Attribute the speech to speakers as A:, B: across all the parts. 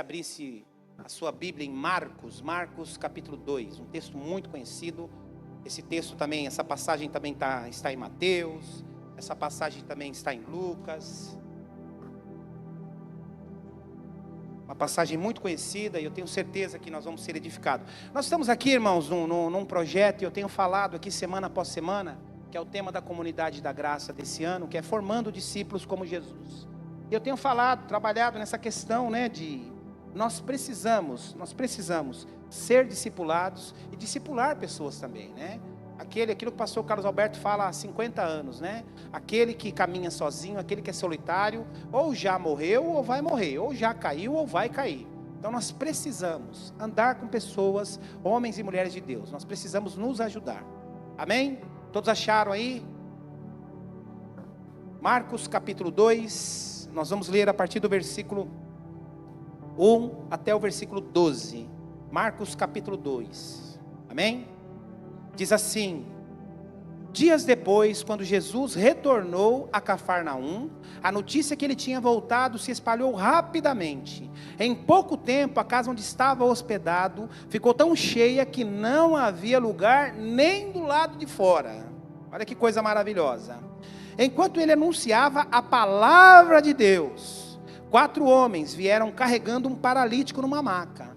A: Abrisse a sua Bíblia em Marcos capítulo 2, um texto muito conhecido. Esse texto também, essa passagem também está em Mateus, essa passagem também está em Lucas. Uma passagem muito conhecida e eu tenho certeza que nós vamos ser edificados. Nós estamos aqui, irmãos, num projeto, e eu tenho falado aqui semana após semana, que é o tema da Comunidade da Graça desse ano, que é formando discípulos como Jesus. Eu tenho trabalhado nessa questão, de nós precisamos ser discipulados e discipular pessoas também, aquilo que o pastor Carlos Alberto fala há 50 anos, aquele que caminha sozinho, aquele que é solitário, ou já morreu ou vai morrer, ou já caiu ou vai cair. Então nós precisamos andar com pessoas, homens e mulheres de Deus, nós precisamos nos ajudar, amém? Todos acharam aí? Marcos capítulo 2, nós vamos ler a partir do versículo 1 até o versículo 12, Marcos capítulo 2, amém? Diz assim: dias depois, quando Jesus retornou a Cafarnaum, a notícia que ele tinha voltado se espalhou rapidamente. Em pouco tempo, a casa onde estava hospedado ficou tão cheia que não havia lugar nem do lado de fora. Olha que coisa maravilhosa. Enquanto ele anunciava a palavra de Deus, 4 homens vieram carregando um paralítico numa maca.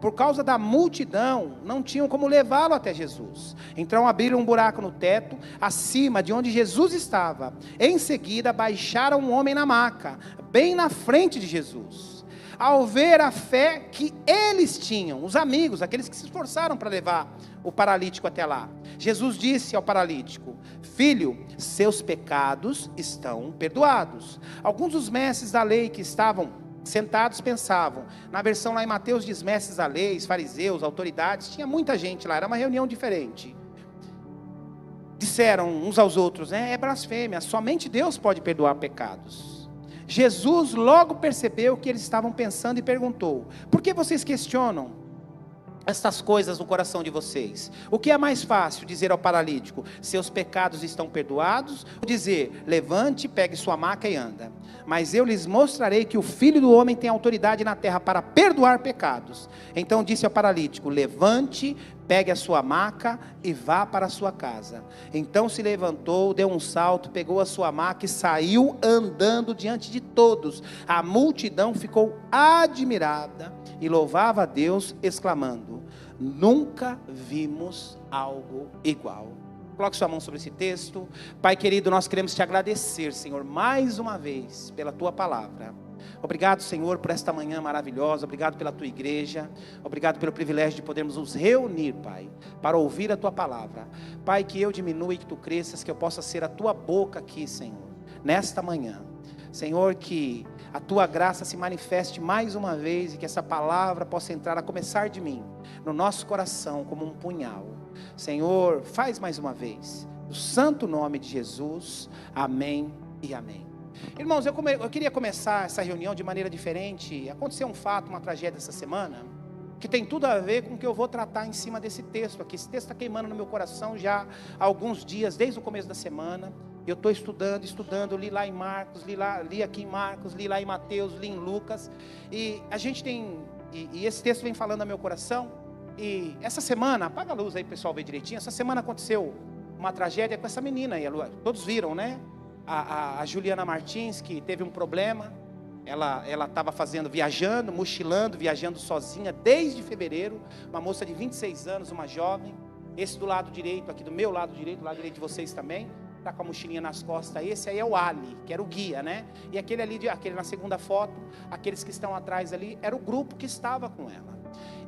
A: Por causa da multidão, não tinham como levá-lo até Jesus. Então abriram um buraco no teto, acima de onde Jesus estava. Em seguida, baixaram um homem na maca, bem na frente de Jesus. Ao ver a fé que eles tinham, os amigos, aqueles que se esforçaram para levar o paralítico até lá, Jesus disse ao paralítico: filho, seus pecados estão perdoados. Alguns dos mestres da lei que estavam sentados pensavam, na versão lá em Mateus diz mestres da lei, fariseus, autoridades, tinha muita gente lá, era uma reunião diferente. Disseram uns aos outros, é blasfêmia, somente Deus pode perdoar pecados. Jesus logo percebeu o que eles estavam pensando e perguntou: por que vocês questionam estas coisas no coração de vocês? O que é mais fácil, dizer ao paralítico, seus pecados estão perdoados, ou dizer, levante, pegue sua maca e anda? Mas eu lhes mostrarei que o Filho do Homem tem autoridade na terra para perdoar pecados. Então disse ao paralítico: levante, pegue a sua maca e vá para a sua casa. Então se levantou, deu um salto, pegou a sua maca e saiu andando diante de todos. A multidão ficou admirada e louvava a Deus, exclamando: nunca vimos algo igual. Coloque sua mão sobre esse texto. Pai querido, nós queremos te agradecer, Senhor, mais uma vez pela tua palavra. Obrigado, Senhor, por esta manhã maravilhosa. Obrigado pela tua igreja. Obrigado pelo privilégio de podermos nos reunir, Pai, para ouvir a tua palavra. Pai, que eu diminua e que tu cresças, que eu possa ser a tua boca aqui, Senhor, nesta manhã. Senhor, que a tua graça se manifeste mais uma vez e que essa palavra possa entrar, a começar de mim, no nosso coração como um punhal. Senhor, faz mais uma vez, no santo nome de Jesus, amém e amém. Irmãos, eu queria começar essa reunião de maneira diferente. Aconteceu um fato, uma tragédia essa semana, que tem tudo a ver com o que eu vou tratar em cima desse texto aqui. Esse texto está queimando no meu coração já há alguns dias, desde o começo da semana. Eu estou estudando, li lá em Marcos, li aqui em Marcos, li lá em Mateus, li em Lucas, e a gente tem, e esse texto vem falando ao meu coração. E essa semana, apaga a luz aí, pessoal, ver direitinho. Essa semana aconteceu uma tragédia com essa menina aí, todos viram, a Juliana Martins, que teve um problema. Ela estava mochilando, viajando sozinha desde fevereiro. Uma moça de 26 anos, uma jovem. Esse do lado direito, aqui do meu lado direito, do lado direito de vocês também, está com a mochilinha nas costas. Esse aí é o Ali, que era o guia, E aquele ali, aquele na segunda foto, aqueles que estão atrás ali, era o grupo que estava com ela.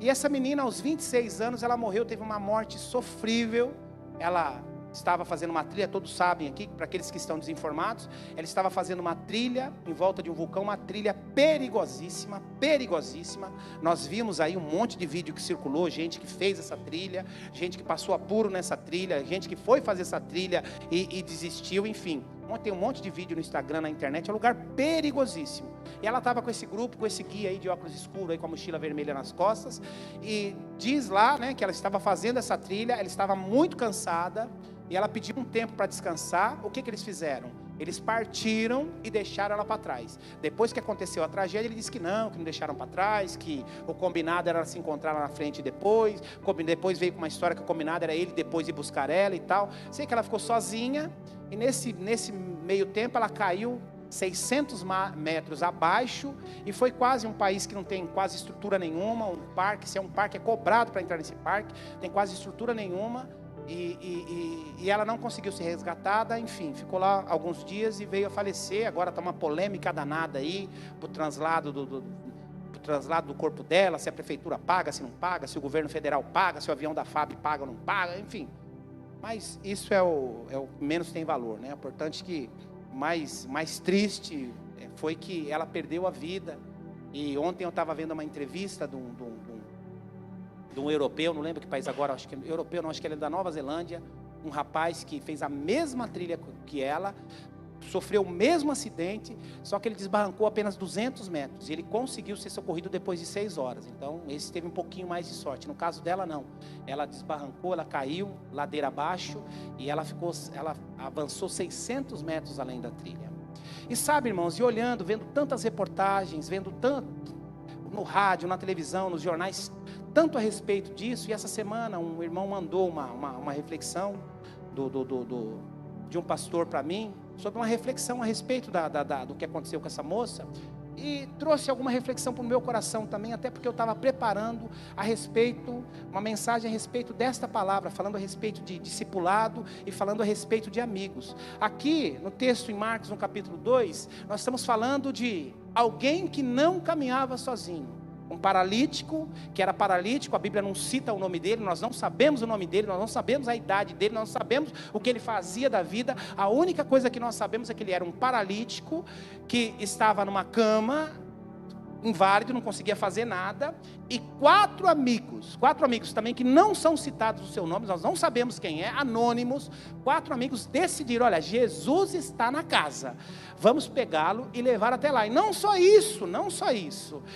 A: E essa menina, aos 26 anos, ela morreu, teve uma morte sofrível. Ela estava fazendo uma trilha, todos sabem aqui, para aqueles que estão desinformados, ela estava fazendo uma trilha em volta de um vulcão, uma trilha perigosíssima, perigosíssima. Nós vimos aí um monte de vídeo que circulou, gente que fez essa trilha, gente que passou apuro nessa trilha, gente que foi fazer essa trilha e desistiu, enfim. Tem um monte de vídeo no Instagram, na internet, é um lugar perigosíssimo. E ela estava com esse grupo, com esse guia aí de óculos escuros, aí, com a mochila vermelha nas costas, e diz lá, que ela estava fazendo essa trilha, ela estava muito cansada, e ela pediu um tempo para descansar. O que eles fizeram? Eles partiram e deixaram ela para trás. Depois que aconteceu a tragédia, ele disse que não deixaram para trás, que o combinado era se encontrar lá na frente depois. Depois veio com uma história que o combinado era ele depois ir buscar ela e tal. Sei que ela ficou sozinha e nesse meio tempo ela caiu 600 metros abaixo e foi quase um país que não tem quase estrutura nenhuma, um parque, se é um parque é cobrado para entrar nesse parque, tem quase estrutura nenhuma. E ela não conseguiu ser resgatada, enfim, ficou lá alguns dias e veio a falecer. Agora está uma polêmica danada aí, pro translado do corpo dela, se a prefeitura paga, se não paga, se o governo federal paga, se o avião da FAB paga ou não paga, enfim. Mas isso é o que menos tem valor, né? O importante que mais triste foi que ela perdeu a vida. E ontem eu estava vendo uma entrevista de um europeu, não lembro que país agora, acho que é europeu, não, acho que ele é da Nova Zelândia, um rapaz que fez a mesma trilha que ela, sofreu o mesmo acidente, só que ele desbarrancou apenas 200 metros, e ele conseguiu ser socorrido depois de 6 horas, então esse teve um pouquinho mais de sorte. No caso dela não, ela desbarrancou, ela caiu ladeira abaixo, e ela avançou 600 metros além da trilha. E sabe, irmãos, e olhando, vendo tantas reportagens, vendo tanto no rádio, na televisão, nos jornais, tanto a respeito disso, e essa semana um irmão mandou uma reflexão de um pastor para mim, sobre uma reflexão a respeito do que aconteceu com essa moça, e trouxe alguma reflexão para o meu coração também, até porque eu estava preparando uma mensagem a respeito desta palavra, falando a respeito de discipulado e falando a respeito de amigos. Aqui no texto em Marcos, no capítulo 2, nós estamos falando de alguém que não caminhava sozinho. Um paralítico, que era paralítico, a Bíblia não cita o nome dele, nós não sabemos o nome dele, nós não sabemos a idade dele, nós não sabemos o que ele fazia da vida. A única coisa que nós sabemos é que ele era um paralítico, que estava numa cama, inválido, não conseguia fazer nada, e 4 amigos também que não são citados o seu nome, nós não sabemos quem é, anônimos, 4 amigos decidiram, olha, Jesus está na casa, vamos pegá-lo e levar até lá. E não só isso,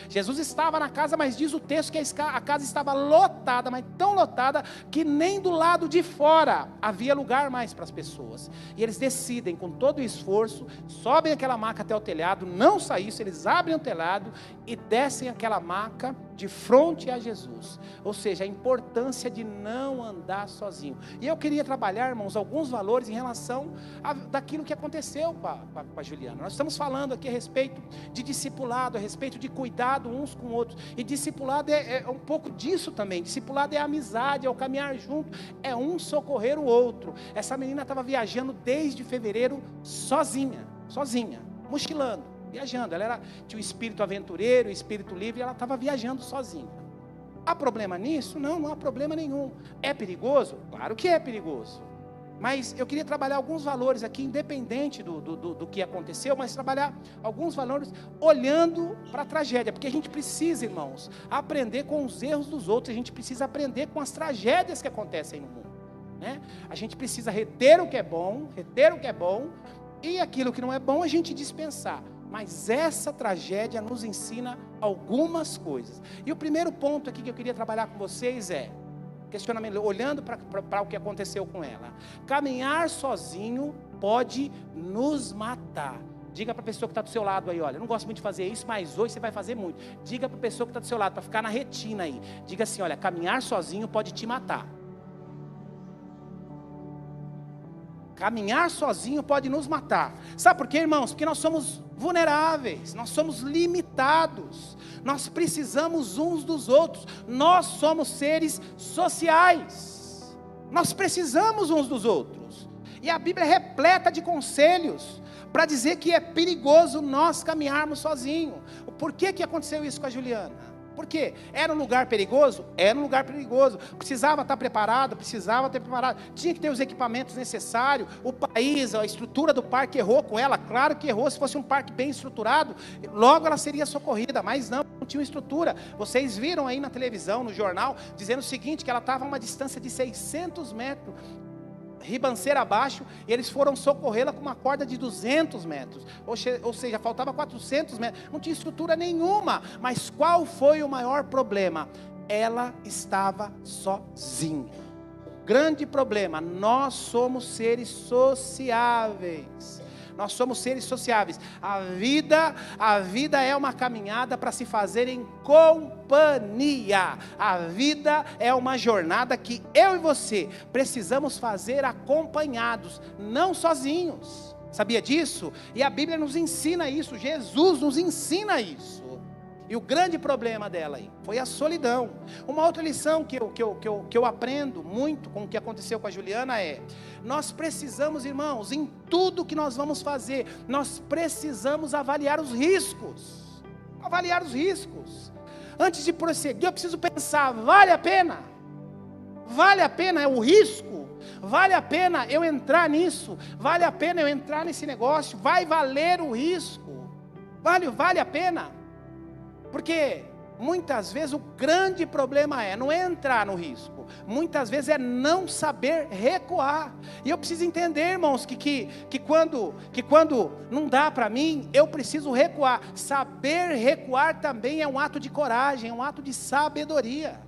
A: Jesus estava na casa, mas diz o texto que a casa estava lotada, mas tão lotada, que nem do lado de fora havia lugar mais para as pessoas, e eles decidem com todo o esforço, sobem aquela maca até o telhado, não só isso, eles abrem o telhado, e descem aquela maca de frente a Jesus. Ou seja, a importância de não andar sozinho. E eu queria trabalhar, irmãos, alguns valores em relação daquilo que aconteceu com a Juliana. Nós estamos falando aqui a respeito de discipulado, a respeito de cuidado uns com outros. E discipulado é um pouco disso também. Discipulado é amizade, é o caminhar junto, é um socorrer o outro. Essa menina estava viajando desde fevereiro sozinha, mochilando, viajando. Ela tinha o espírito aventureiro, o espírito livre, e ela estava viajando sozinha. Há problema nisso? Não há problema nenhum. É perigoso? Claro que é perigoso. Mas eu queria trabalhar alguns valores aqui, independente do que aconteceu, mas trabalhar alguns valores olhando para a tragédia, porque a gente precisa, irmãos, aprender com os erros dos outros, a gente precisa aprender com as tragédias que acontecem no mundo, né? A gente precisa reter o que é bom, e aquilo que não é bom a gente dispensar. Mas essa tragédia nos ensina algumas coisas. E o primeiro ponto aqui que eu queria trabalhar com vocês é questionamento, olhando para o que aconteceu com ela. Caminhar sozinho pode nos matar. Diga para a pessoa que está do seu lado aí, olha, eu não gosto muito de fazer isso, mas hoje você vai fazer muito. Diga para a pessoa que está do seu lado, para ficar na retina aí. Diga assim, olha, caminhar sozinho pode te matar. Caminhar sozinho pode nos matar. Sabe por quê, irmãos? Porque nós somos vulneráveis, nós somos limitados, nós precisamos uns dos outros, nós somos seres sociais, nós precisamos uns dos outros. E a Bíblia é repleta de conselhos para dizer que é perigoso nós caminharmos sozinhos. Por que aconteceu isso com a Juliana? Por quê? Era um lugar perigoso? Era um lugar perigoso. Precisava estar preparado? Precisava ter preparado. Tinha que ter os equipamentos necessários. O país, a estrutura do parque errou com ela? Claro que errou. Se fosse um parque bem estruturado, logo ela seria socorrida. Mas não tinha estrutura. Vocês viram aí na televisão, no jornal, dizendo o seguinte, que ela estava a uma distância de 600 metros. Ribanceira abaixo, e eles foram socorrê-la com uma corda de 200 metros, ou seja, faltava 400 metros, não tinha estrutura nenhuma. Mas qual foi o maior problema? Ela estava sozinha. Grande problema, nós somos seres sociáveis, Nós somos seres sociáveis. A vida é uma caminhada para se fazer em companhia. A vida é uma jornada que eu e você precisamos fazer acompanhados, não sozinhos. Sabia disso? E a Bíblia nos ensina isso, Jesus nos ensina isso. E o grande problema dela aí foi a solidão. Uma outra lição que eu aprendo muito com o que aconteceu com a Juliana é: nós precisamos, irmãos, em tudo que nós vamos fazer, nós precisamos avaliar os riscos. Avaliar os riscos. Antes de prosseguir, eu preciso pensar: vale a pena? Vale a pena o risco? Vale a pena eu entrar nisso? Vale a pena eu entrar nesse negócio? Vai valer o risco? Vale a pena? Porque muitas vezes o grande problema não é entrar no risco, muitas vezes é não saber recuar. E eu preciso entender, irmãos, que quando não dá para mim, eu preciso recuar. Saber recuar também é um ato de coragem, é um ato de sabedoria.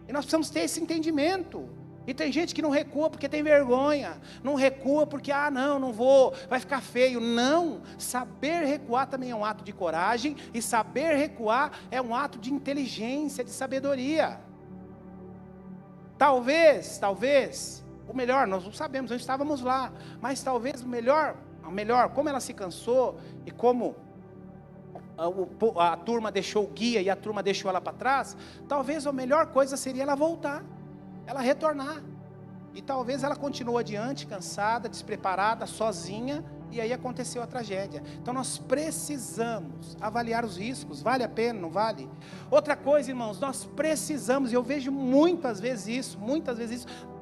A: E nós precisamos ter esse entendimento. E tem gente que não recua porque tem vergonha, não recua porque, não vou, vai ficar feio. Não, saber recuar também é um ato de coragem, e saber recuar é um ato de inteligência, de sabedoria. Talvez, o melhor, nós não sabemos, nós estávamos lá, mas talvez o melhor, como ela se cansou, e como a turma deixou o guia, e a turma deixou ela para trás, talvez a melhor coisa seria ela voltar, ela retornar, e talvez ela continue adiante, cansada, despreparada, sozinha, e aí aconteceu a tragédia. Então nós precisamos avaliar os riscos, vale a pena, não vale? Outra coisa, irmãos, nós precisamos, e eu vejo muitas vezes isso,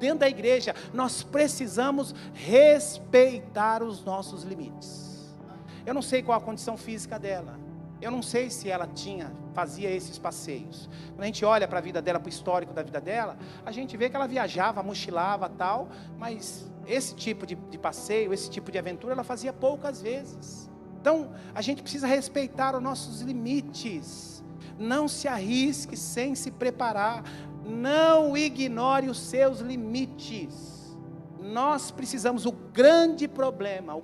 A: dentro da igreja, nós precisamos respeitar os nossos limites. Eu não sei qual a condição física dela, eu não sei se ela fazia esses passeios. Quando a gente olha para a vida dela, para o histórico da vida dela, a gente vê que ela viajava, mochilava tal, mas esse tipo de passeio, esse tipo de aventura, ela fazia poucas vezes. Então, a gente precisa respeitar os nossos limites. Não se arrisque sem se preparar. Não ignore os seus limites. Nós precisamos, o grande problema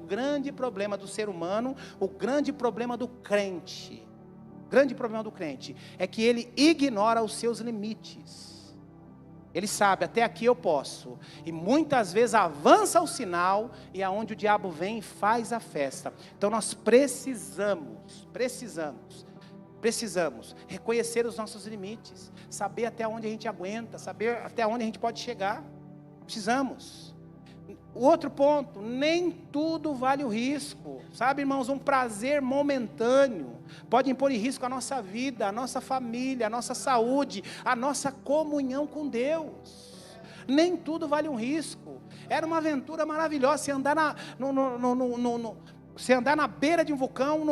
A: do ser humano, o grande problema do crente, é que ele ignora os seus limites. Ele sabe, até aqui eu posso, e muitas vezes avança o sinal, e aonde o diabo vem e faz a festa. Então nós precisamos reconhecer os nossos limites, saber até onde a gente aguenta, saber até onde a gente pode chegar. Precisamos. O outro ponto, nem tudo vale o risco, sabe, irmãos? Um prazer momentâneo pode impor em risco a nossa vida, a nossa família, a nossa saúde, a nossa comunhão com Deus. Nem tudo vale um risco. Era uma aventura maravilhosa, você andar na beira de um vulcão,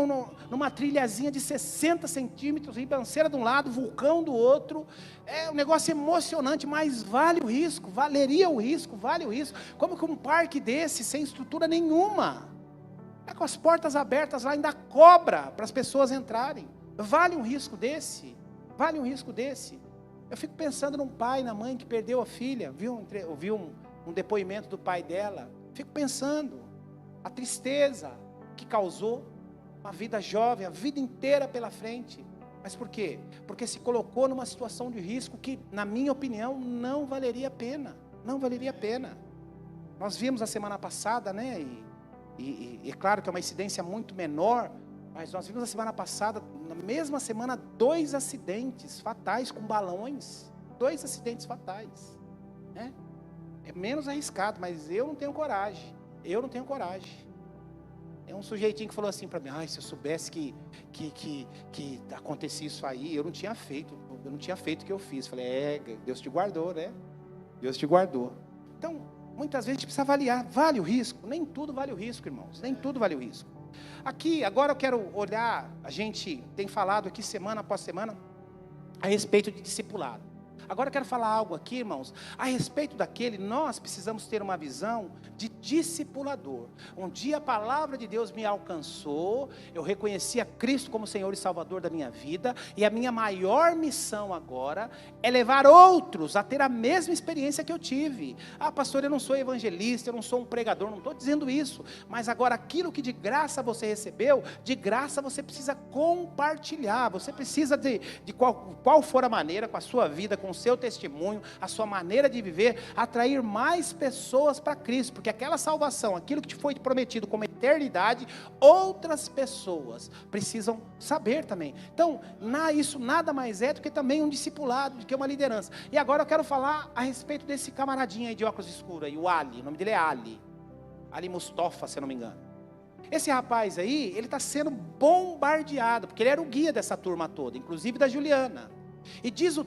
A: numa trilhazinha de 60 centímetros, ribanceira de um lado, vulcão do outro. É um negócio emocionante, mas vale o risco, valeria o risco, vale o risco. Como que um parque desse, sem estrutura nenhuma, com as portas abertas lá, ainda cobra para as pessoas entrarem? Vale um risco desse? Vale um risco desse? Eu fico pensando num pai, na mãe que perdeu a filha, ouvi um depoimento do pai dela. Fico pensando, a tristeza que causou, uma vida jovem, a vida inteira pela frente. Mas por quê? Porque se colocou numa situação de risco que, na minha opinião, não valeria a pena. Não valeria a pena. Nós vimos a semana passada, né? E é claro que é uma incidência muito menor, mas nós vimos a semana passada, na mesma semana, 2 acidentes fatais com balões. 2 acidentes fatais, né? É menos arriscado, mas eu não tenho coragem. É um sujeitinho que falou assim para mim: se eu soubesse que acontecia isso aí, eu não tinha feito o que eu fiz. Falei: Deus te guardou, né? Deus te guardou. Então, muitas vezes a gente precisa avaliar, vale o risco? Nem tudo vale o risco, irmãos, nem tudo vale o risco. Aqui, agora eu quero olhar, a gente tem falado aqui semana após semana a respeito de discipulado. Agora eu quero falar algo aqui, irmãos, a respeito daquele, nós precisamos ter uma visão de discipulador. Um dia a palavra de Deus me alcançou, eu reconheci a Cristo como Senhor e Salvador da minha vida, e a minha maior missão agora é levar outros a ter a mesma experiência que eu tive. Ah, pastor, eu não sou evangelista, eu não sou um pregador, não estou dizendo isso, mas agora aquilo que de graça você recebeu, de graça você precisa compartilhar, você precisa de qual for a maneira, com a sua vida, com o seu testemunho, a sua maneira de viver, atrair mais pessoas para Cristo, porque aquela salvação, aquilo que te foi prometido como eternidade, outras pessoas precisam saber também. Então, isso nada mais é do que também um discipulado, do que uma liderança. E agora eu quero falar a respeito desse camaradinho aí de óculos escuros, aí, o Ali, o nome dele é Ali Mustafa, se eu não me engano. Esse rapaz aí, ele está sendo bombardeado, porque ele era o guia dessa turma toda, inclusive da Juliana. E diz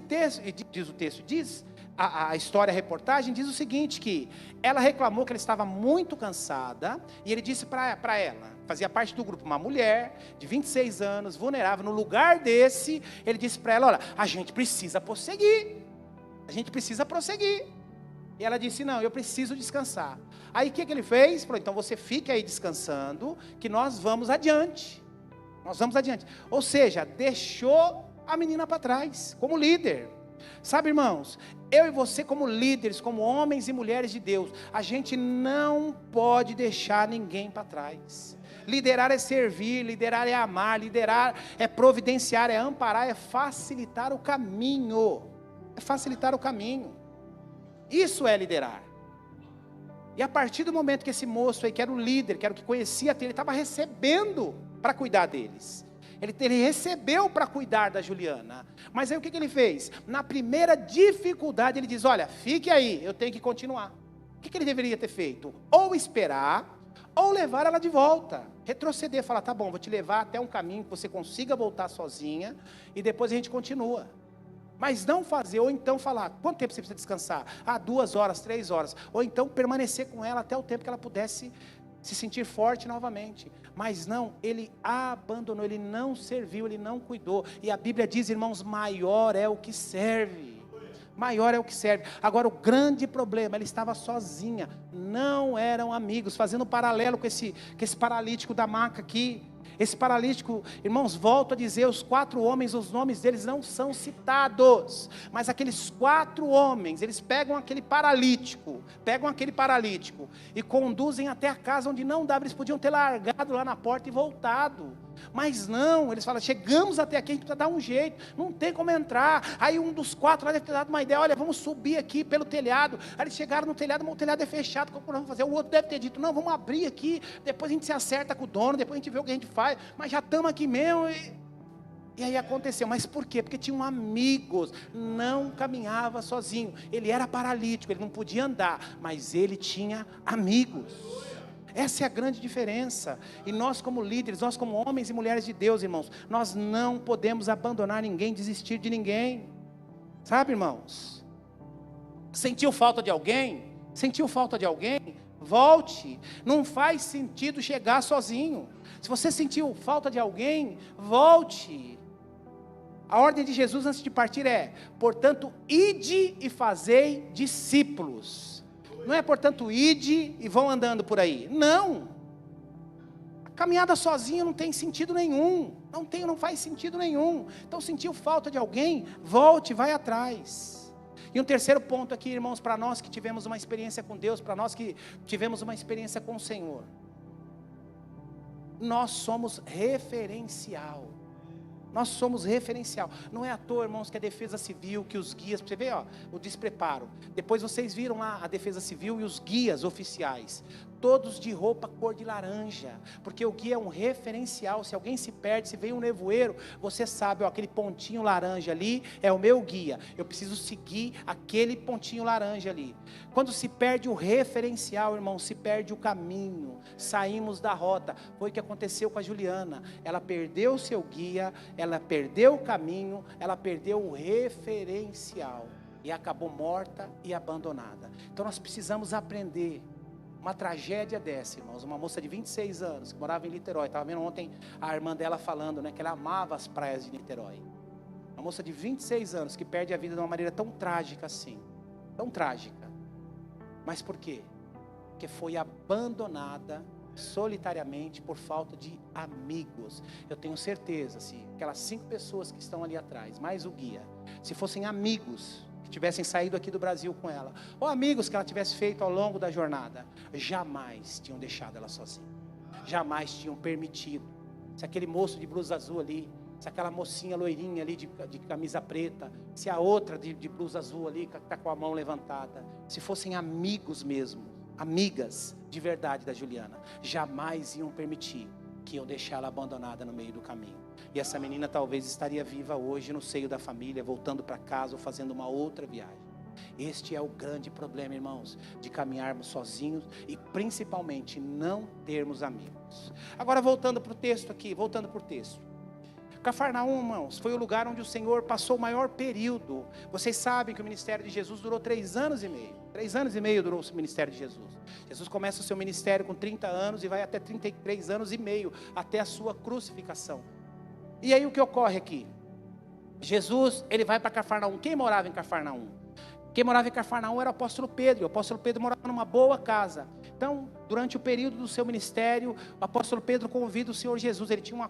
A: a história, a reportagem, diz o seguinte, que ela reclamou que ela estava muito cansada, e ele disse para ela, fazia parte do grupo, uma mulher de 26 anos, vulnerável, no lugar desse, ele disse para ela, olha, a gente precisa prosseguir. E ela disse, não, eu preciso descansar. Aí o que ele fez? Falou, então você fica aí descansando, que nós vamos adiante. Ou seja, deixou a menina para trás, como líder. Sabe, irmãos, eu e você como líderes, como homens e mulheres de Deus, a gente não pode deixar ninguém para trás. Liderar é servir, liderar é amar, liderar é providenciar, é amparar, é facilitar o caminho. Isso é liderar. E a partir do momento que esse moço aí, que era o líder, que era o que conhecia ele estava recebendo para cuidar deles. Ele recebeu para cuidar da Juliana. Mas aí o que ele fez? Na primeira dificuldade ele diz, olha, fique aí, eu tenho que continuar. O que ele deveria ter feito? Ou esperar, ou levar ela de volta. Retroceder, falar, tá bom, vou te levar até um caminho que você consiga voltar sozinha, e depois a gente continua. Mas não fazer, ou então falar, quanto tempo você precisa descansar? 2 horas, 3 horas. Ou então permanecer com ela até o tempo que ela pudesse se sentir forte novamente. Mas não, ele abandonou, ele não serviu, ele não cuidou. E a Bíblia diz, irmãos, maior é o que serve. Agora o grande problema, ela estava sozinha, não eram amigos. Fazendo um paralelo com esse paralítico da maca aqui. Esse paralítico, irmãos, volto a dizer, os 4 homens, os nomes deles não são citados, mas aqueles 4 homens, eles pegam aquele paralítico e conduzem até a casa onde não dava. Eles podiam ter largado lá na porta e voltado, mas não, eles falam, chegamos até aqui, a gente precisa dar um jeito, não tem como entrar. Aí um dos 4 lá deve ter dado uma ideia, olha, vamos subir aqui pelo telhado. Aí eles chegaram no telhado, mas o telhado é fechado, como nós vamos fazer? O outro deve ter dito, não, vamos abrir aqui, depois a gente se acerta com o dono, depois a gente vê o que a gente faz, mas já estamos aqui mesmo. E aí aconteceu, mas por quê? Porque tinham amigos, não caminhava sozinho, ele era paralítico, ele não podia andar, mas ele tinha amigos. Essa é a grande diferença. E nós como líderes, nós como homens e mulheres de Deus, irmãos, nós não podemos abandonar ninguém, desistir de ninguém. Sabe, irmãos? Sentiu falta de alguém? Volte. Não faz sentido chegar sozinho. Se você sentiu falta de alguém, volte. A ordem de Jesus antes de partir é, portanto, ide e fazei discípulos. Não é, portanto, ide e vão andando por aí. Não. A caminhada sozinho não tem sentido nenhum. Não faz sentido nenhum. Então, sentiu falta de alguém, volte, vai atrás. E um terceiro ponto aqui, irmãos, para nós que tivemos uma experiência com Deus, para nós que tivemos uma experiência com o Senhor. Nós somos referencial. Não é à toa, irmãos, que a defesa civil, que os guias, você vê, o despreparo. Depois vocês viram lá a defesa civil e os guias oficiais, todos de roupa cor de laranja, porque o guia é um referencial. Se alguém se perde, se vem um nevoeiro, você sabe, aquele pontinho laranja ali é o meu guia, eu preciso seguir aquele pontinho laranja ali. Quando se perde o referencial, irmão, se perde o caminho, saímos da rota. Foi o que aconteceu com a Juliana. Ela perdeu o seu guia, ela perdeu o caminho, ela perdeu o referencial e acabou morta e abandonada. Então nós precisamos aprender. Uma tragédia dessa, irmãos, uma moça de 26 anos, que morava em Niterói, estava vendo ontem a irmã dela falando, que ela amava as praias de Niterói. Uma moça de 26 anos que perde a vida de uma maneira tão trágica assim. Tão trágica. Mas por quê? Porque foi abandonada solitariamente por falta de amigos. Eu tenho certeza, se aquelas 5 pessoas que estão ali atrás, mais o guia, se fossem amigos que tivessem saído aqui do Brasil com ela, ou amigos que ela tivesse feito ao longo da jornada, jamais tinham deixado ela sozinha, jamais tinham permitido. Se aquele moço de blusa azul ali, se aquela mocinha loirinha ali de camisa preta, se a outra de blusa azul ali, que está com a mão levantada, se fossem amigos mesmo, amigas de verdade da Juliana, jamais iam permitir que eu deixar ela abandonada no meio do caminho. E essa menina talvez estaria viva hoje no seio da família, voltando para casa ou fazendo uma outra viagem. Este é o grande problema, irmãos, de caminharmos sozinhos e principalmente não termos amigos. Agora voltando para o texto aqui, Cafarnaum, irmãos, foi o lugar onde o Senhor passou o maior período. Vocês sabem que o ministério de Jesus durou 3 anos e meio. 3 anos e meio durou o ministério de Jesus. Jesus começa o seu ministério com 30 anos e vai até 33 anos e meio, até a sua crucificação. E aí o que ocorre aqui? Jesus, ele vai para Cafarnaum. Quem morava em Cafarnaum? Quem morava em Cafarnaum era o apóstolo Pedro. O apóstolo Pedro morava numa boa casa. Então, durante o período do seu ministério, o apóstolo Pedro convida o Senhor Jesus. Ele tinha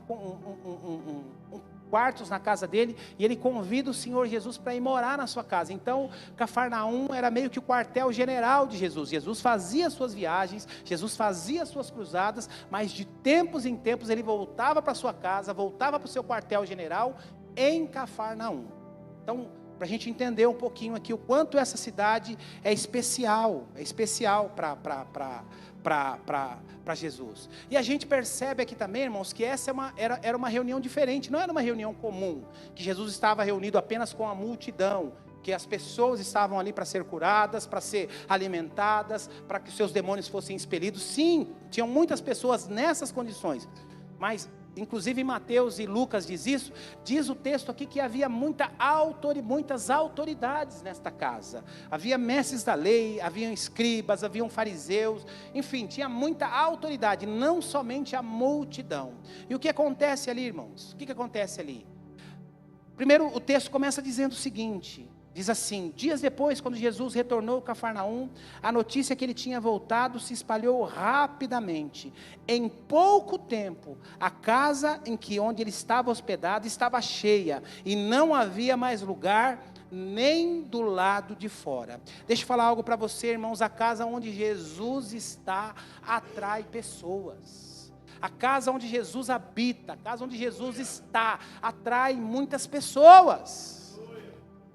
A: quartos na casa dele, e ele convida o Senhor Jesus para ir morar na sua casa. Então, Cafarnaum era meio que o quartel general de Jesus. Jesus fazia suas viagens, Jesus fazia suas cruzadas, mas de tempos em tempos ele voltava para sua casa, voltava para o seu quartel general em Cafarnaum. Então, para a gente entender um pouquinho aqui o quanto essa cidade é especial para Jesus. E a gente percebe aqui também, irmãos, que essa era uma reunião diferente, não era uma reunião comum, que Jesus estava reunido apenas com a multidão, que as pessoas estavam ali para ser curadas, para ser alimentadas, para que os seus demônios fossem expelidos. Sim, tinham muitas pessoas nessas condições, mas inclusive em Mateus e Lucas diz o texto aqui que havia muitas autoridades nesta casa. Havia mestres da lei, haviam escribas, haviam fariseus, enfim, tinha muita autoridade, não somente a multidão. E o que acontece ali, irmãos? O que acontece ali? Primeiro, o texto começa dizendo o seguinte, diz assim: dias depois, quando Jesus retornou a Cafarnaum, a notícia que ele tinha voltado se espalhou rapidamente. Em pouco tempo, a casa onde ele estava hospedado estava cheia, e não havia mais lugar nem do lado de fora. Deixa eu falar algo para você, irmãos. A casa onde Jesus está atrai pessoas. A casa onde Jesus habita, a casa onde Jesus está, atrai muitas pessoas.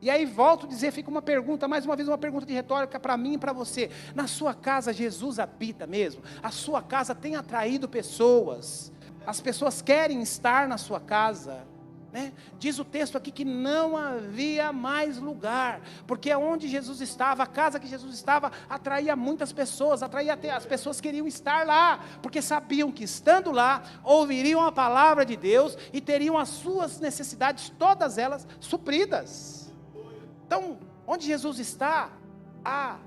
A: E aí volto a dizer, fica uma pergunta, mais uma vez uma pergunta de retórica para mim e para você. Na sua casa Jesus habita mesmo? A sua casa tem atraído pessoas? As pessoas querem estar na sua casa? Né? Diz o texto aqui que não havia mais lugar, porque onde Jesus estava, a casa que Jesus estava, atraía muitas pessoas, as pessoas queriam estar lá, porque sabiam que estando lá, ouviriam a palavra de Deus e teriam as suas necessidades, todas elas supridas. Então, onde Jesus está, há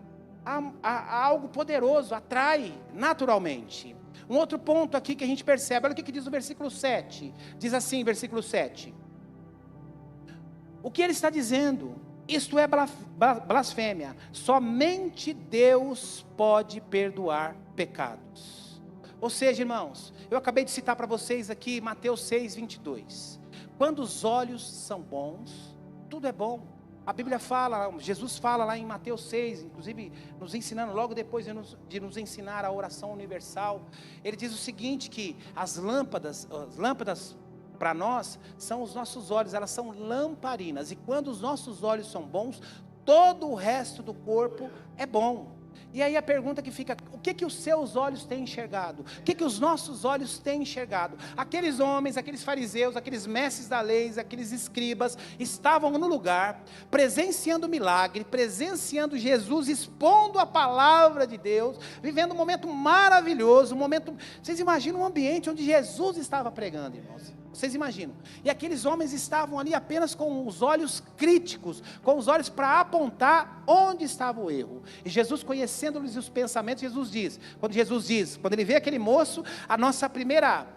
A: algo poderoso, atrai naturalmente. Um outro ponto aqui que a gente percebe, olha o que diz o versículo 7, diz assim, versículo 7, o que ele está dizendo? Isto é blasfêmia, somente Deus pode perdoar pecados. Ou seja, irmãos, eu acabei de citar para vocês aqui, Mateus 6, 22, quando os olhos são bons, tudo é bom. A Bíblia fala, Jesus fala lá em Mateus 6, inclusive nos ensinando, logo depois de nos ensinar a oração universal, ele diz o seguinte, que as lâmpadas para nós são os nossos olhos, elas são lamparinas, e quando os nossos olhos são bons, todo o resto do corpo é bom. E aí a pergunta que fica, o que os seus olhos têm enxergado? O que os nossos olhos têm enxergado? Aqueles homens, aqueles fariseus, aqueles mestres da lei, aqueles escribas, estavam no lugar, presenciando o milagre, presenciando Jesus, expondo a palavra de Deus, vivendo um momento maravilhoso, vocês imaginam um ambiente onde Jesus estava pregando, irmãos? Vocês imaginam? E aqueles homens estavam ali apenas com os olhos críticos, com os olhos para apontar onde estava o erro. E Jesus, conhecendo-lhes os pensamentos, quando ele vê aquele moço, a nossa primeira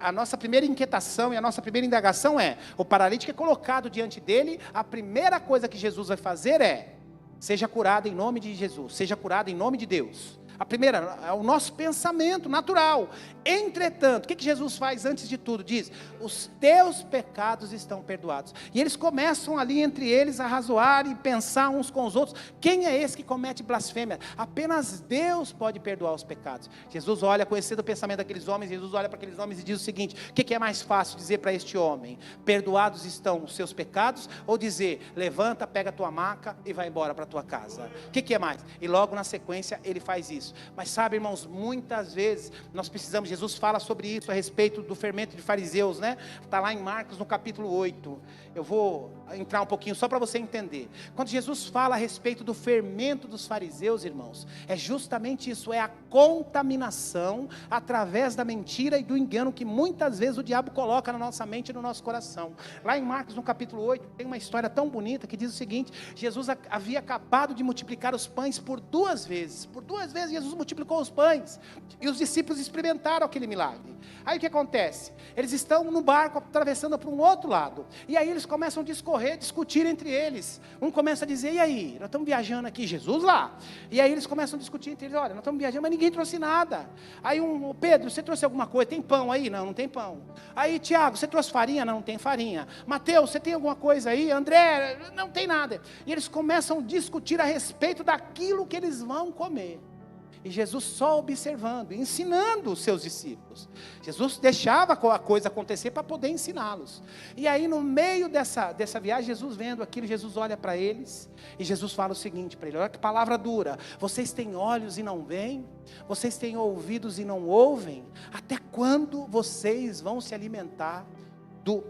A: a nossa primeira inquietação e a nossa primeira indagação é: o paralítico é colocado diante dele, a primeira coisa que Jesus vai fazer é: seja curado em nome de Jesus, seja curado em nome de Deus. A primeira, é o nosso pensamento natural. Entretanto, o que Jesus faz antes de tudo? Diz: os teus pecados estão perdoados. E eles começam ali entre eles a razoar e pensar uns com os outros: quem é esse que comete blasfêmia? Apenas Deus pode perdoar os pecados. Jesus olha, conhecendo o pensamento daqueles homens, Jesus olha para aqueles homens e diz o seguinte: o que é mais fácil dizer para este homem? Perdoados estão os seus pecados? Ou dizer: levanta, pega a tua maca e vai embora para a tua casa? O que é mais? E logo na sequência ele faz isso. Mas sabe, irmãos, muitas vezes nós precisamos, Jesus fala sobre isso a respeito do fermento de fariseus, né? Está lá em Marcos no capítulo 8, eu vou entrar um pouquinho só para você entender. Quando Jesus fala a respeito do fermento dos fariseus, irmãos, é justamente isso, é a contaminação através da mentira e do engano que muitas vezes o diabo coloca na nossa mente e no nosso coração. Lá em Marcos no capítulo 8, tem uma história tão bonita que diz o seguinte: Jesus havia acabado de multiplicar os pães por duas vezes Jesus multiplicou os pães, e os discípulos experimentaram aquele milagre. Aí o que acontece? Eles estão no barco atravessando para um outro lado, e aí eles começam a discutir entre eles. Um começa a dizer: e aí, nós estamos viajando aqui, Jesus lá. E aí eles começam a discutir entre eles: olha, nós estamos viajando, mas ninguém trouxe nada. Aí Pedro, você trouxe alguma coisa? Tem pão aí? Não tem pão. Aí Tiago, você trouxe farinha? Não tem farinha. Mateus, você tem alguma coisa aí? André, não tem nada. E eles começam a discutir a respeito daquilo que eles vão comer. E Jesus só observando, ensinando os seus discípulos. Jesus deixava a coisa acontecer para poder ensiná-los. E aí no meio dessa viagem, Jesus vendo aquilo, Jesus olha para eles, e Jesus fala o seguinte para eles: olha que palavra dura: vocês têm olhos e não veem, vocês têm ouvidos e não ouvem, até quando vocês vão se alimentar do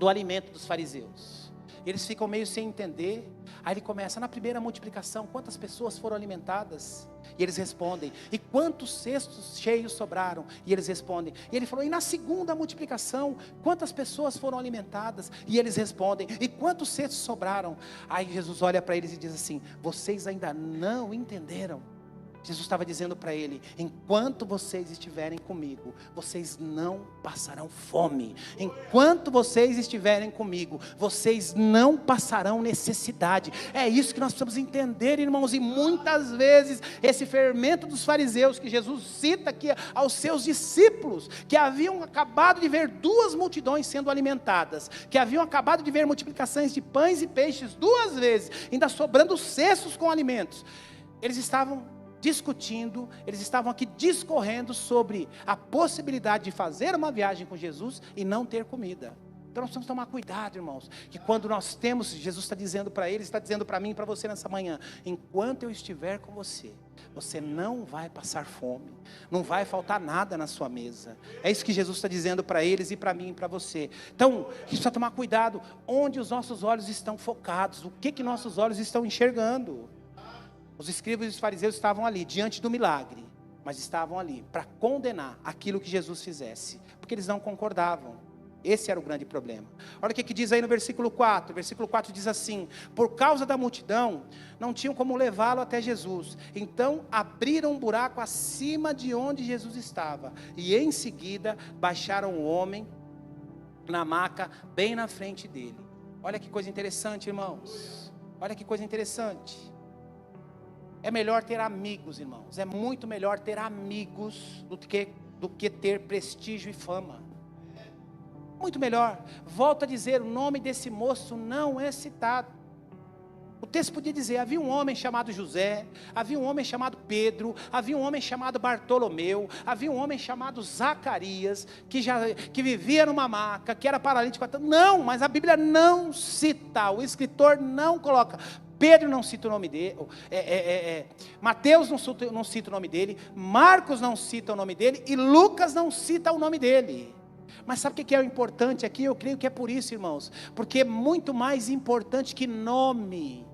A: alimento dos fariseus? Eles ficam meio sem entender. Aí ele começa: na primeira multiplicação, quantas pessoas foram alimentadas? E eles respondem: e quantos cestos cheios sobraram? E eles respondem. E ele falou: e na segunda multiplicação, quantas pessoas foram alimentadas? E eles respondem: e quantos cestos sobraram? Aí Jesus olha para eles e diz assim: vocês ainda não entenderam? Jesus estava dizendo para ele: enquanto vocês estiverem comigo, vocês não passarão fome. Enquanto vocês estiverem comigo, vocês não passarão necessidade. É isso que nós precisamos entender, irmãos. E muitas vezes esse fermento dos fariseus que Jesus cita aqui aos seus discípulos, que haviam acabado de ver duas multidões sendo alimentadas, que haviam acabado de ver multiplicações de pães e peixes duas vezes, ainda sobrando cestos com alimentos, eles estavam discutindo, eles estavam aqui discorrendo sobre a possibilidade de fazer uma viagem com Jesus e não ter comida. Então nós precisamos tomar cuidado, irmãos, que quando nós temos, Jesus está dizendo para eles, está dizendo para mim e para você nessa manhã: enquanto eu estiver com você, você não vai passar fome, não vai faltar nada na sua mesa. É isso que Jesus está dizendo para eles e para mim e para você. Então, a gente precisa tomar cuidado onde os nossos olhos estão focados, o que nossos olhos estão enxergando. Os escribas e os fariseus estavam ali, diante do milagre, mas estavam ali para condenar aquilo que Jesus fizesse, porque eles não concordavam. Esse era o grande problema. Olha o que diz aí no versículo 4. O versículo 4 diz assim: por causa da multidão, não tinham como levá-lo até Jesus. Então abriram um buraco acima de onde Jesus estava, e em seguida baixaram o homem na maca, bem na frente dele. Olha que coisa interessante, irmãos. Olha que coisa interessante. É melhor ter amigos, irmãos. É muito melhor ter amigos do que ter prestígio e fama. Muito melhor. Volto a dizer, o nome desse moço não é citado. O texto podia dizer: havia um homem chamado José, havia um homem chamado Pedro, havia um homem chamado Bartolomeu, havia um homem chamado Zacarias, que vivia numa maca, que era paralítico. Não, mas a Bíblia não cita, o escritor não coloca. Pedro não cita o nome dele, Mateus não cita o nome dele, Marcos não cita o nome dele, e Lucas não cita o nome dele. Mas sabe o que é o importante aqui? Eu creio que é por isso, irmãos, porque é muito mais importante que nome,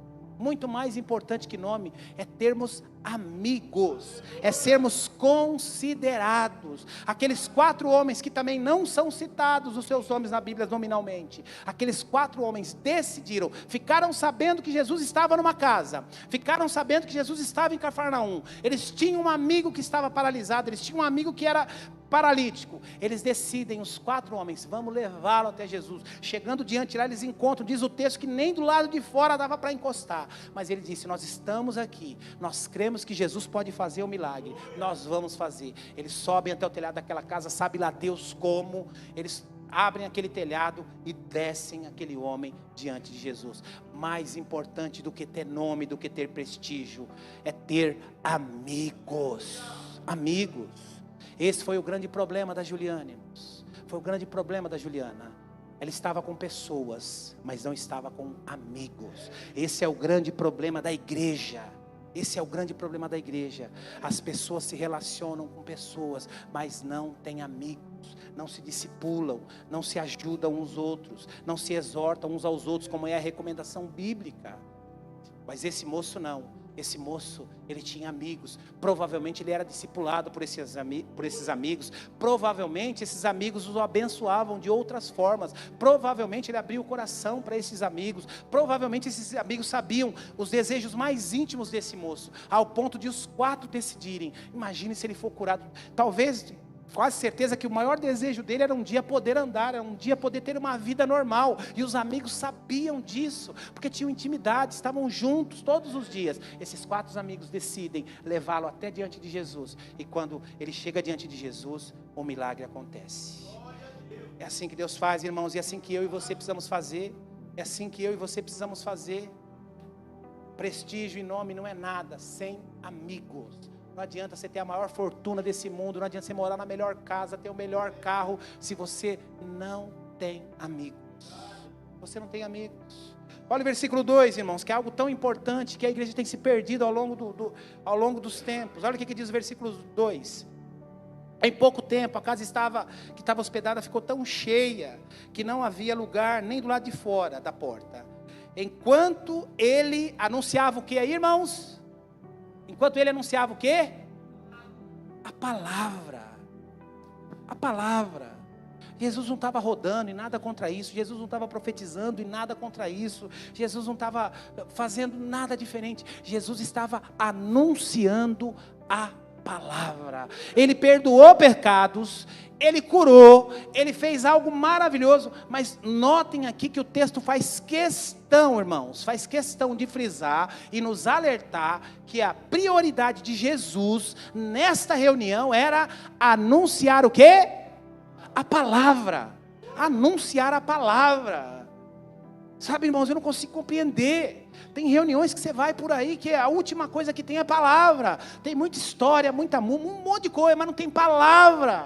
A: é termos amigos, é sermos considerados. Aqueles 4 homens que também não são citados os seus nomes na Bíblia nominalmente, aqueles 4 homens decidiram, ficaram sabendo que Jesus estava numa casa, ficaram sabendo que Jesus estava em Cafarnaum, eles tinham um amigo que estava paralisado, eles tinham um amigo que era paralítico, eles decidem, os 4 homens, vamos levá-lo até Jesus. Chegando diante lá, eles encontram, diz o texto que nem do lado de fora dava para encostar, mas ele disse, nós estamos aqui, nós cremos que Jesus pode fazer o milagre, nós vamos fazer. Eles sobem até o telhado daquela casa, sabe lá Deus como, eles abrem aquele telhado e descem aquele homem diante de Jesus. Mais importante do que ter nome, do que ter prestígio, é ter amigos. Amigos. Esse foi o grande problema da Juliane. Foi o grande problema da Juliana. Ela estava com pessoas, mas não estava com amigos. Esse é o grande problema da igreja. Esse é o grande problema da igreja. As pessoas se relacionam com pessoas, mas não têm amigos, não se discipulam, não se ajudam uns aos outros, não se exortam uns aos outros, como é a recomendação bíblica. Mas esse moço não. Esse moço, ele tinha amigos. Provavelmente ele era discipulado por esses amigos. Provavelmente esses amigos o abençoavam de outras formas. Provavelmente ele abriu o coração para esses amigos. Provavelmente esses amigos sabiam os desejos mais íntimos desse moço, ao ponto de os 4 decidirem. Imagine se ele for curado. Talvez, quase certeza que o maior desejo dele era um dia poder andar, era um dia poder ter uma vida normal, e os amigos sabiam disso, porque tinham intimidade, estavam juntos todos os dias. Esses 4 amigos decidem levá-lo até diante de Jesus, e quando ele chega diante de Jesus, o milagre acontece. É assim que Deus faz, irmãos, e é assim que eu e você precisamos fazer, é assim que eu e você precisamos fazer. Prestígio e nome não é nada sem amigos. Não adianta você ter a maior fortuna desse mundo, não adianta você morar na melhor casa, ter o melhor carro, se você não tem amigos. Você não tem amigos. Olha o versículo 2, irmãos, que é algo tão importante, que a igreja tem se perdido ao longo dos tempos. Olha o que diz o versículo 2. Em pouco tempo, a casa que estava hospedada ficou tão cheia, que não havia lugar nem do lado de fora da porta. Enquanto ele anunciava o que aí, irmãos? Enquanto ele anunciava o quê? A palavra. A palavra. Jesus não estava rodando e nada contra isso. Jesus não estava profetizando e nada contra isso. Jesus não estava fazendo nada diferente. Jesus estava anunciando a palavra. Ele perdoou pecados, ele curou, ele fez algo maravilhoso. Mas notem aqui que o texto faz questão, irmãos, faz questão de frisar e nos alertar que a prioridade de Jesus nesta reunião era anunciar o quê? A palavra. Anunciar a palavra. Sabe, irmãos, eu não consigo compreender. Tem reuniões que você vai por aí, que a última coisa que tem é palavra. Tem muita história, um monte de coisa, mas não tem palavra.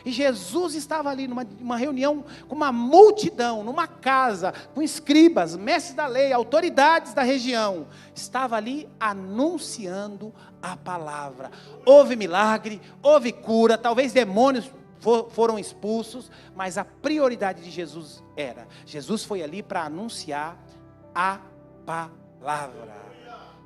A: E Jesus estava ali numa reunião com uma multidão, numa casa, com escribas, mestres da lei, autoridades da região. Estava ali anunciando a palavra. Houve milagre, houve cura, talvez demônios foram expulsos, mas a prioridade de Jesus Jesus foi ali para anunciar a palavra.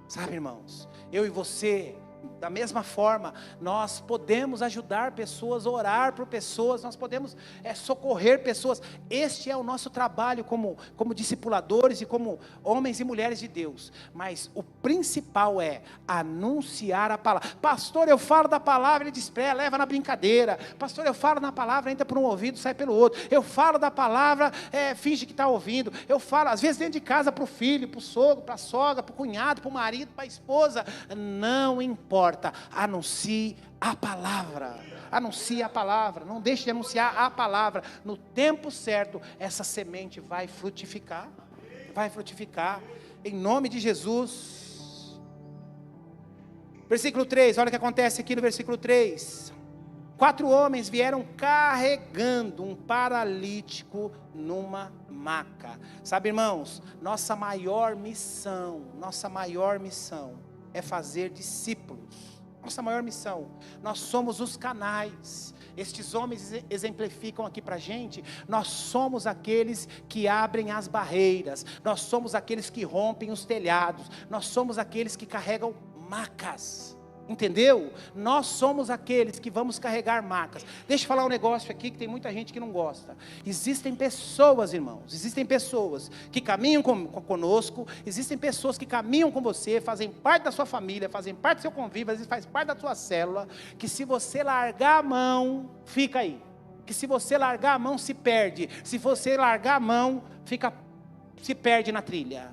A: Sabe, irmãos, eu e você, da mesma forma, nós podemos ajudar pessoas, orar por pessoas, nós podemos socorrer pessoas. Este é o nosso trabalho como discipuladores e como homens e mulheres de Deus. Mas o principal é anunciar a palavra. Pastor, eu falo da palavra, ele despreza, leva na brincadeira. Pastor, eu falo na palavra, entra por um ouvido, sai pelo outro. Eu falo da palavra, finge que está ouvindo. Eu falo, às vezes dentro de casa, para o filho, para o sogro, para a sogra, para o cunhado, para o marido, para a esposa. Não importa. Anuncie a palavra. Anuncie a palavra. Não deixe de anunciar a palavra. No tempo certo, essa semente vai frutificar. Vai frutificar. Em nome de Jesus. Versículo 3. Olha o que acontece aqui no versículo 3. 4 homens vieram carregando um paralítico numa maca. Sabe, irmãos, nossa maior missão é fazer discípulos. Nossa maior missão. Nós somos os canais. Estes homens exemplificam aqui para a gente. Nós somos aqueles que abrem as barreiras. Nós somos aqueles que rompem os telhados. Nós somos aqueles que carregam macas. Entendeu? Nós somos aqueles que vamos carregar macas. Deixa eu falar um negócio aqui que tem muita gente que não gosta. Existem pessoas, irmãos, existem pessoas que caminham conosco, existem pessoas que caminham com você, fazem parte da sua família, fazem parte do seu convívio, às vezes faz parte da sua célula, que se você largar a mão, fica aí. Que se você largar a mão, se perde. Se você largar a mão, se perde na trilha.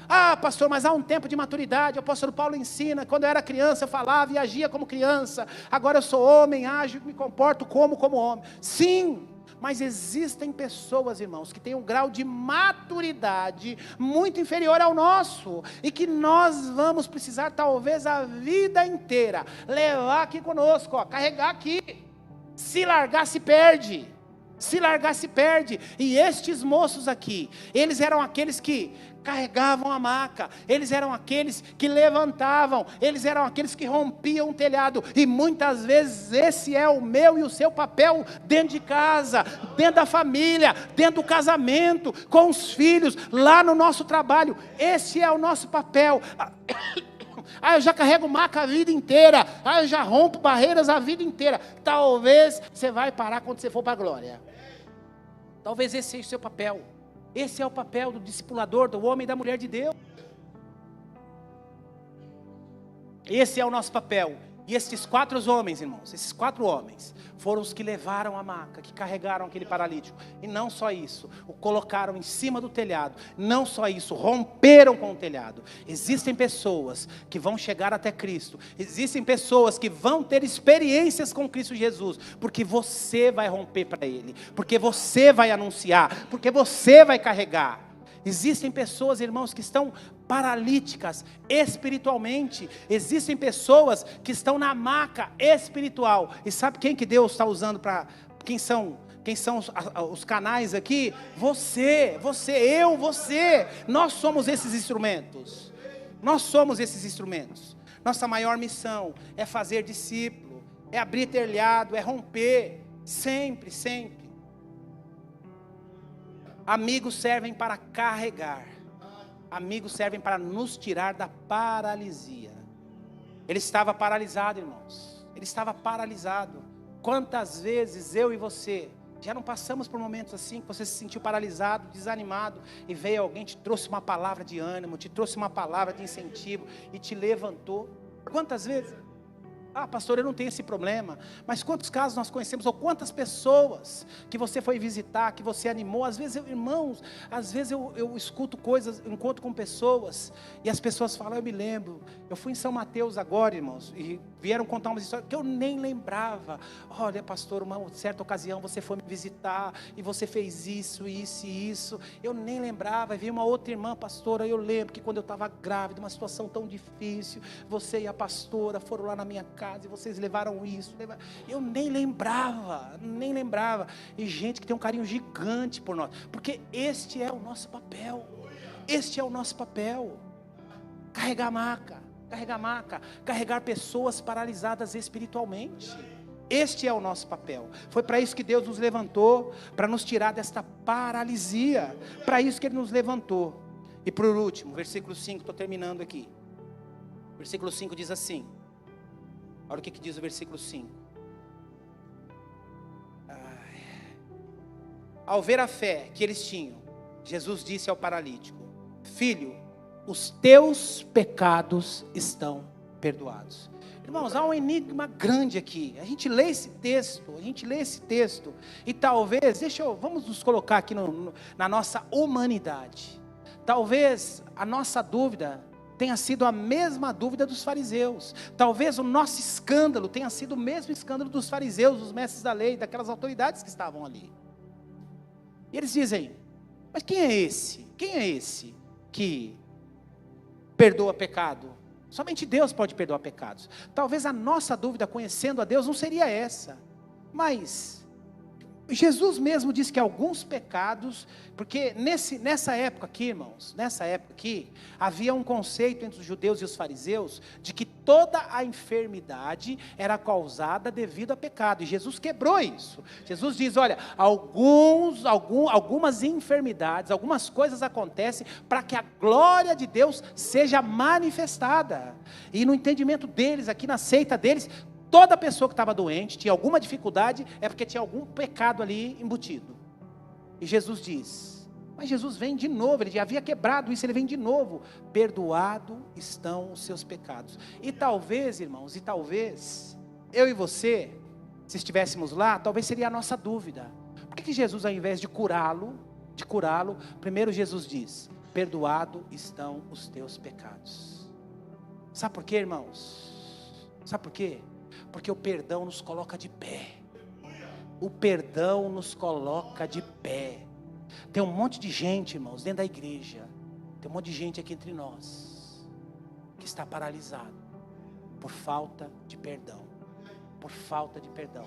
A: Ah, pastor, mas há um tempo de maturidade, o apóstolo Paulo ensina, quando eu era criança eu falava e agia como criança, agora eu sou homem, ajo, me comporto como homem. Sim, mas existem pessoas, irmãos, que têm um grau de maturidade muito inferior ao nosso, e que nós vamos precisar talvez a vida inteira, levar aqui conosco, ó, carregar aqui. Se largar, se perde. Se largar, se perde. E estes moços aqui, eles eram aqueles que carregavam a maca, eles eram aqueles que levantavam, eles eram aqueles que rompiam o telhado. E muitas vezes esse é o meu e o seu papel dentro de casa, dentro da família, dentro do casamento, com os filhos, lá no nosso trabalho. Esse é o nosso papel. Ah, eu já carrego maca a vida inteira. Ah, eu já rompo barreiras a vida inteira. Talvez você vai parar quando você for para a glória. Talvez esse seja o seu papel. Esse é o papel do discipulador, do homem e da mulher de Deus. Esse é o nosso papel. E esses 4 homens, irmãos, esses 4 homens, foram os que levaram a maca, que carregaram aquele paralítico. E não só isso, o colocaram em cima do telhado. Não só isso, romperam com o telhado. Existem pessoas que vão chegar até Cristo. Existem pessoas que vão ter experiências com Cristo Jesus. Porque você vai romper para Ele. Porque você vai anunciar. Porque você vai carregar. Existem pessoas, irmãos, que estão paralíticas espiritualmente. Existem pessoas que estão na maca espiritual. E sabe quem que Deus está usando para... Quem são os canais aqui? Você. Nós somos esses instrumentos. Nós somos esses instrumentos. Nossa maior missão é fazer discípulo, é abrir telhado, é romper. Sempre. Amigos servem para carregar. Amigos servem para nos tirar da paralisia. Ele estava paralisado, irmãos. Ele estava paralisado. Quantas vezes eu e você já não passamos por momentos assim, que você se sentiu paralisado, desanimado, e veio alguém, te trouxe uma palavra de ânimo, te trouxe uma palavra de incentivo, e te levantou. Quantas vezes? Ah, pastor, eu não tenho esse problema. Mas quantos casos nós conhecemos, ou quantas pessoas que você foi visitar, que você animou? Às vezes, irmãos, eu escuto coisas, eu encontro com pessoas, e as pessoas falam, eu me lembro, eu fui em São Mateus agora, irmãos, e vieram contar umas histórias que eu nem lembrava. Olha, pastor, uma certa ocasião você foi me visitar, e você fez isso, isso e isso, eu nem lembrava. E veio uma outra irmã, pastora, eu lembro que quando eu estava grávida, uma situação tão difícil, você e a pastora foram lá na minha casa, e vocês levaram isso, eu nem lembrava, e gente que tem um carinho gigante por nós, porque este é o nosso papel, carregar maca, carregar pessoas paralisadas espiritualmente. Este é o nosso papel. Foi para isso que Deus nos levantou, para nos tirar desta paralisia, para isso que Ele nos levantou. E por último, versículo 5, estou terminando aqui, versículo 5 diz assim, olha o que diz o versículo 5. Ao ver a fé que eles tinham, Jesus disse ao paralítico, filho, os teus pecados estão perdoados. Irmãos, há um enigma grande aqui. A gente lê esse texto, e talvez, vamos nos colocar aqui na nossa humanidade. Talvez a nossa dúvida tenha sido a mesma dúvida dos fariseus. Talvez o nosso escândalo tenha sido o mesmo escândalo dos fariseus, dos mestres da lei, daquelas autoridades que estavam ali. E eles dizem, mas quem é esse? Quem é esse que perdoa pecado? Somente Deus pode perdoar pecados. Talvez a nossa dúvida, conhecendo a Deus, não seria essa. Mas Jesus mesmo disse que alguns pecados, porque nessa época aqui, irmãos, havia um conceito entre os judeus e os fariseus, de que toda a enfermidade era causada devido a pecado, e Jesus quebrou isso. Jesus diz, olha, algumas enfermidades, algumas coisas acontecem para que a glória de Deus seja manifestada, e no entendimento deles, aqui na seita deles, toda pessoa que estava doente, tinha alguma dificuldade, é porque tinha algum pecado ali embutido. E Jesus diz, mas Jesus vem de novo, ele já havia quebrado isso, ele vem de novo. Perdoado estão os seus pecados. E talvez, irmãos, eu e você, se estivéssemos lá, talvez seria a nossa dúvida. Por que Jesus, ao invés de curá-lo, primeiro Jesus diz, perdoado estão os teus pecados. Sabe por quê, irmãos? Sabe por quê? Porque o perdão nos coloca de pé. O perdão nos coloca de pé. Tem um monte de gente, irmãos, dentro da igreja. Tem um monte de gente aqui entre nós que está paralisado por falta de perdão. Por falta de perdão.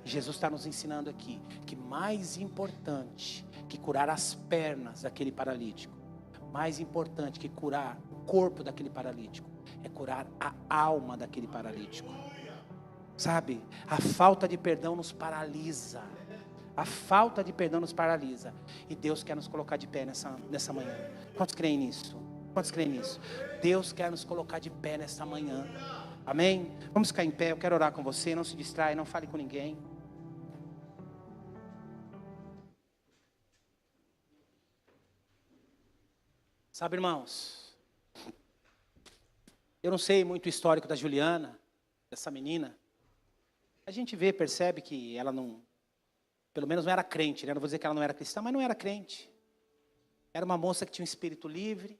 A: E Jesus está nos ensinando aqui que mais importante que curar as pernas daquele paralítico, mais importante que curar o corpo daquele paralítico, é curar a alma daquele paralítico. Sabe, a falta de perdão nos paralisa. A falta de perdão nos paralisa. E Deus quer nos colocar de pé nessa manhã. Quantos creem nisso? Quantos creem nisso? Deus quer nos colocar de pé nessa manhã. Amém? Vamos ficar em pé, eu quero orar com você. Não se distraia, não fale com ninguém. Sabe, irmãos, eu não sei muito o histórico da Juliana, dessa menina. A gente percebe que ela não, pelo menos não era crente, né? Não vou dizer que ela não era cristã, mas não era crente. Era uma moça que tinha um espírito livre,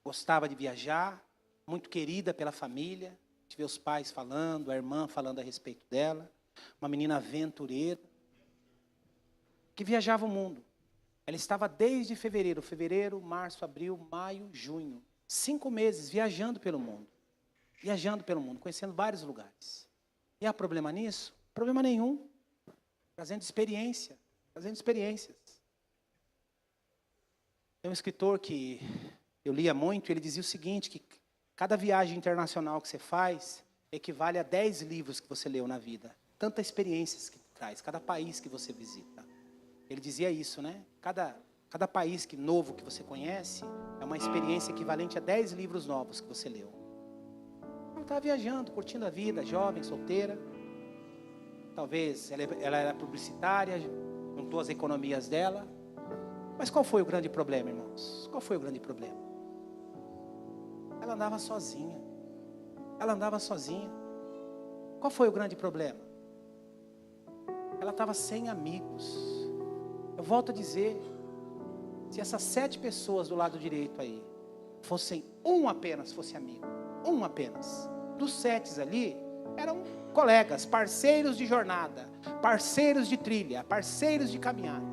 A: gostava de viajar, muito querida pela família. A gente vê os pais falando, a irmã falando a respeito dela. Uma menina aventureira, que viajava o mundo. Ela estava desde fevereiro, março, abril, maio, junho. 5 meses viajando pelo mundo. Conhecendo vários lugares. E há problema nisso? Problema nenhum. Trazendo experiências. Tem um escritor que eu lia muito, ele dizia o seguinte, que cada viagem internacional que você faz equivale a 10 livros que você leu na vida. Tantas experiências que traz, cada país que você visita. Ele dizia isso, né? Cada país novo que você conhece é uma experiência equivalente a 10 livros novos que você leu. Ela estava viajando, curtindo a vida, jovem, solteira. Talvez ela era publicitária, juntou as economias dela. Mas qual foi o grande problema, irmãos? Qual foi o grande problema? Ela andava sozinha. Qual foi o grande problema? Ela estava sem amigos. Eu volto a dizer, se essas 7 pessoas do lado direito aí, fossem apenas fosse amigo, apenas, dos 7 ali, eram colegas, parceiros de jornada, parceiros de trilha, parceiros de caminhada.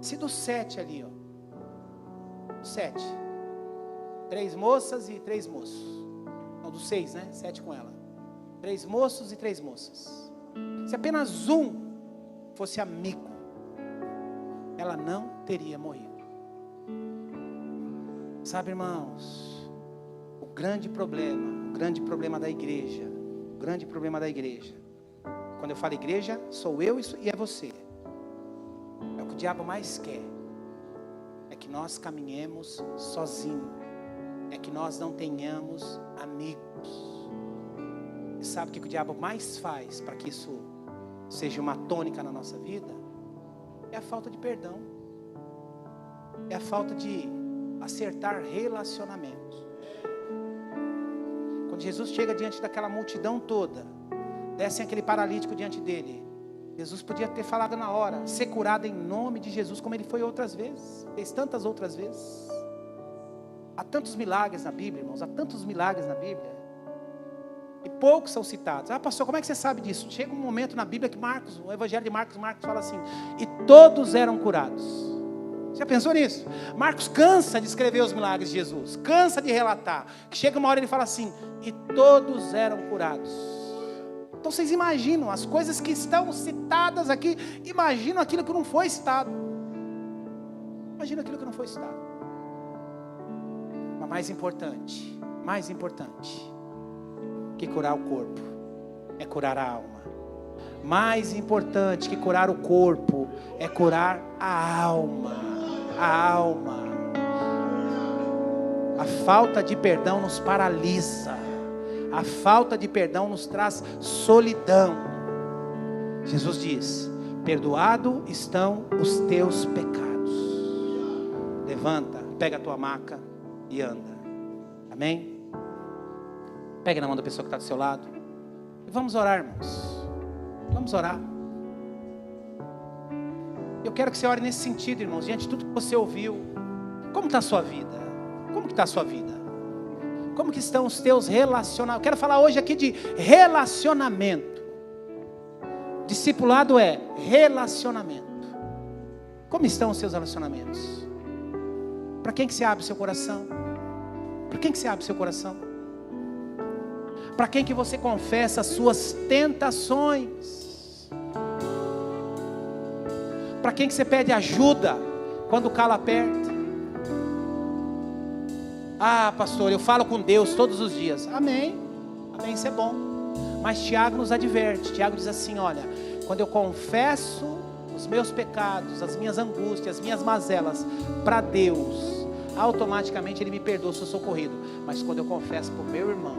A: Se dos 7 ali, 7, 3 moças e 3 moços, não, dos 6, né, 7 com ela, 3 moços e 3 moças, se apenas um fosse amigo, ela não teria morrido. Sabe, irmãos, o grande problema da igreja, quando eu falo igreja, sou eu e é você. É o que o diabo mais quer, é que nós caminhemos sozinhos, é que nós não tenhamos amigos. E sabe o que o diabo mais faz para que isso seja uma tônica na nossa vida? É a falta de perdão, é a falta de acertar relacionamentos. Quando Jesus chega diante daquela multidão toda, desce aquele paralítico diante dele, Jesus podia ter falado na hora, ser curado em nome de Jesus, como ele foi outras vezes, fez tantas outras vezes. Há tantos milagres na Bíblia, irmãos, e poucos são citados. Pastor, como é que você sabe disso? Chega um momento na Bíblia que o Evangelho de Marcos fala assim, e todos eram curados. Já pensou nisso? Marcos cansa de escrever os milagres de Jesus, cansa de relatar, que chega uma hora ele fala assim, e todos eram curados. Então vocês imaginam as coisas que estão citadas aqui, imaginam aquilo que não foi citado. Imagina aquilo que não foi citado. Mas mais importante que curar o corpo é curar a alma. Mais importante que curar o corpo é curar a alma. A alma. A falta de perdão nos paralisa. A falta de perdão nos traz solidão. Jesus diz: perdoado estão os teus pecados. Levanta, pega a tua maca e anda. Amém? Pegue na mão da pessoa que está do seu lado e vamos orar, irmãos. Vamos orar. Eu quero que você ore nesse sentido, irmãos, diante de tudo que você ouviu. Como está a sua vida? Como que está a sua vida? Como que estão os teus relacionamentos? Eu quero falar hoje aqui de relacionamento. Discipulado é relacionamento. Como estão os seus relacionamentos? Para quem que você abre o seu coração? Para quem que você abre o seu coração? Para quem que você confessa as suas tentações? Para quem que você pede ajuda quando o calo aperta? Ah, pastor, eu falo com Deus todos os dias. Amém, amém, isso é bom. Mas Tiago nos adverte. Tiago diz assim: olha, quando eu confesso os meus pecados, as minhas angústias, as minhas mazelas para Deus, automaticamente Ele me perdoa, sou socorrido. Mas quando eu confesso para o meu irmão,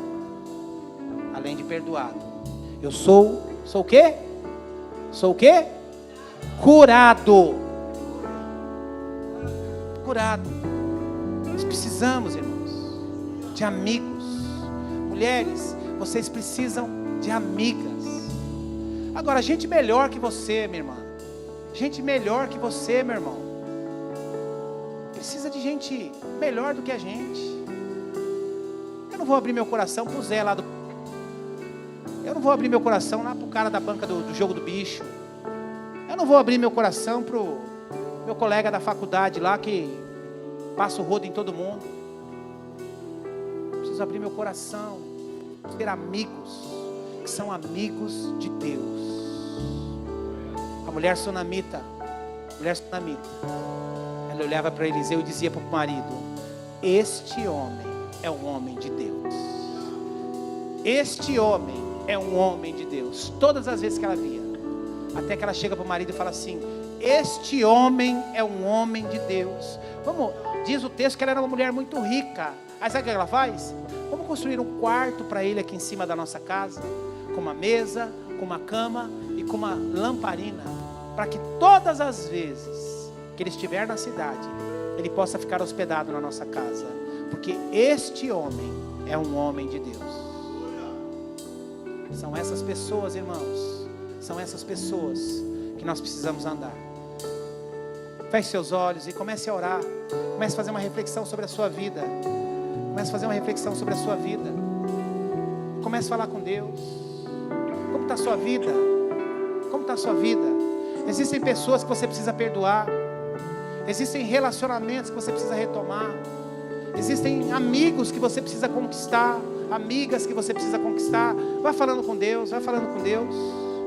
A: além de perdoado, eu sou o quê? Sou o quê? Curado. Curado. Nós precisamos, irmãos, de amigos. Mulheres, vocês precisam de amigas. Agora, gente melhor que você, minha irmã, gente melhor que você, meu irmão, precisa de gente melhor do que a gente. Eu não vou abrir meu coração pro Zé lá do... Eu não vou abrir meu coração lá pro cara da banca do jogo do bicho. Eu não vou abrir meu coração pro meu colega da faculdade lá que passa o rodo em todo mundo. Preciso abrir meu coração, ter amigos que são amigos de Deus. A mulher sunamita, ela olhava para Eliseu e dizia para o marido: este homem é um homem de Deus. Este homem é um homem de Deus. Todas as vezes que ela via, até que ela chega para o marido e fala assim: este homem é um homem de Deus. Vamos, diz o texto que ela era uma mulher muito rica. Aí sabe o que ela faz? Vamos construir um quarto para ele aqui em cima da nossa casa, com uma mesa, com uma cama e com uma lamparina, para que todas as vezes que ele estiver na cidade, ele possa ficar hospedado na nossa casa, porque este homem é um homem de Deus. São essas pessoas, irmãos, são essas pessoas que nós precisamos andar. Feche seus olhos e comece a orar. Comece a fazer uma reflexão sobre a sua vida. Comece a fazer uma reflexão sobre a sua vida. Comece a falar com Deus. Como está a sua vida? Como está a sua vida? Existem pessoas que você precisa perdoar. Existem relacionamentos que você precisa retomar. Existem amigos que você precisa conquistar. Amigas que você precisa conquistar. Vai falando com Deus, vai falando com Deus.